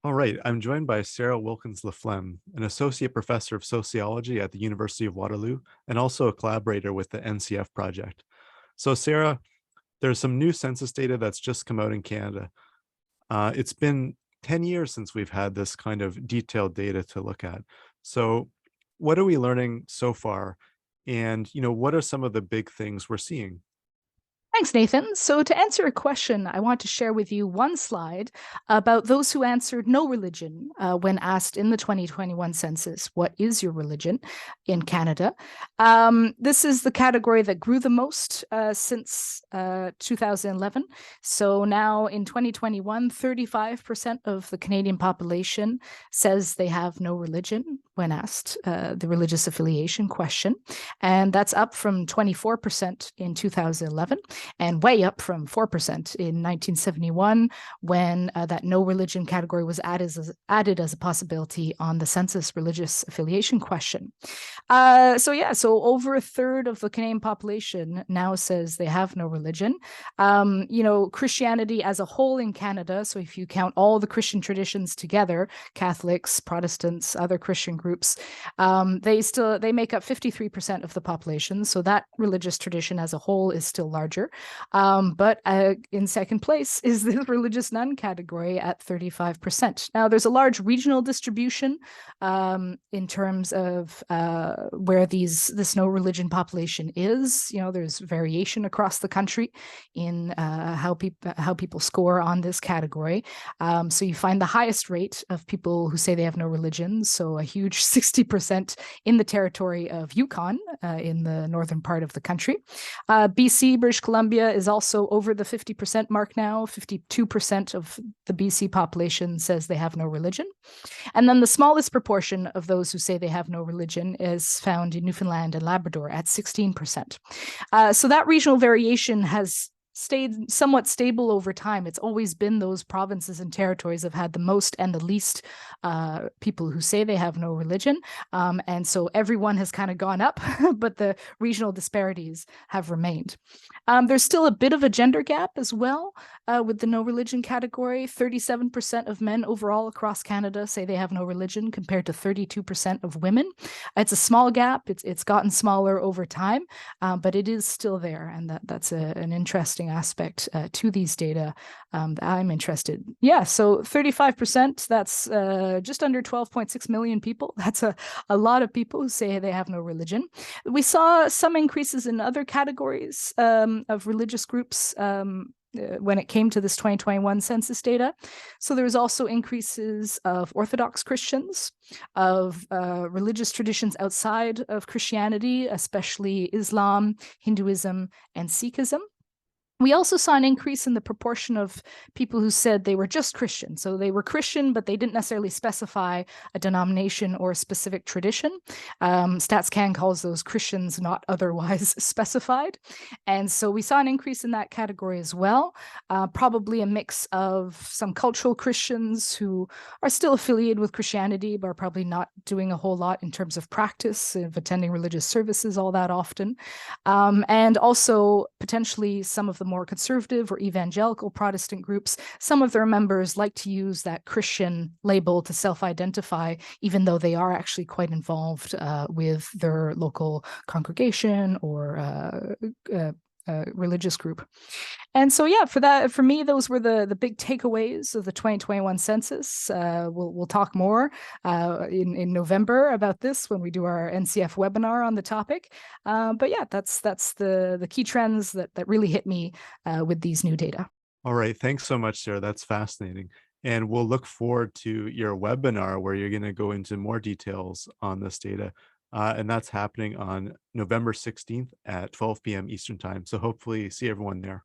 All right, I'm joined by Sarah Wilkins-Laflamme, an associate professor of sociology at the University of Waterloo and also a collaborator with the NCF project. So, Sarah, there's some new census data that's just come out in Canada. It's been 10 years since we've had this kind of detailed data to look at. So, what are we learning so far? And, what are some of the big things we're seeing? Thanks, Nathan. So, to answer a question, I want to share with you one slide about those who answered no religion when asked in the 2021 census, what is your religion in Canada? This is the category that grew the most since 2011. So, now in 2021, 35% of the Canadian population says they have no religion when asked the religious affiliation question. And that's up from 24% in 2011 and way up from 4% in 1971 when that no religion category was added as a possibility on the census religious affiliation question. So over a third of the Canadian population now says they have no religion. Christianity as a whole in Canada, so if you count all the Christian traditions together, Catholics, Protestants, other Christian groups, they make up 53% of the population. So that religious tradition as a whole is still larger. But in second place is the religious none category at 35%. Now, there's a large regional distribution in terms of where this no religion population is. There's variation across the country in how people score on this category. So you find the highest rate of people who say they have no religion, so a huge 60% in the territory of Yukon in the northern part of the country. BC, British Columbia is also over the 50% mark now. 52% of the BC population says they have no religion. And then the smallest proportion of those who say they have no religion is found in Newfoundland and Labrador at 16%. So that regional variation has stayed somewhat stable over time. It's always been those provinces and territories have had the most and the least people who say they have no religion. And so everyone has kind of gone up, but the regional disparities have remained. There's still a bit of a gender gap as well with the no religion category. 37% of men overall across Canada say they have no religion compared to 32% of women. It's a small gap. It's gotten smaller over time, but it is still there. And that's an interesting aspect to these data that I'm interested. Yeah, so 35%, that's just under 12.6 million people. That's a lot of people who say they have no religion. We saw some increases in other categories of religious groups when it came to this 2021 census data. So there was also increases of Orthodox Christians, of religious traditions outside of Christianity, especially Islam, Hinduism, and Sikhism. We also saw an increase in the proportion of people who said they were just Christian. So they were Christian, but they didn't necessarily specify a denomination or a specific tradition. StatsCan calls those Christians not otherwise specified. And so we saw an increase in that category as well, probably a mix of some cultural Christians who are still affiliated with Christianity, but are probably not doing a whole lot in terms of practice of attending religious services all that often. And also potentially some of the more conservative or evangelical Protestant groups, some of their members like to use that Christian label to self-identify, even though they are actually quite involved with their local congregation or religious group. And so, yeah, for me, those were the big takeaways of the 2021 census. We'll talk more in November about this when we do our NCF webinar on the topic. But yeah, that's the key trends that really hit me with these new data. All right, thanks so much, Sarah. That's fascinating. And we'll look forward to your webinar where you're going to go into more details on this data. And that's happening on November 16th at 12 p.m. Eastern Time. So hopefully see everyone there.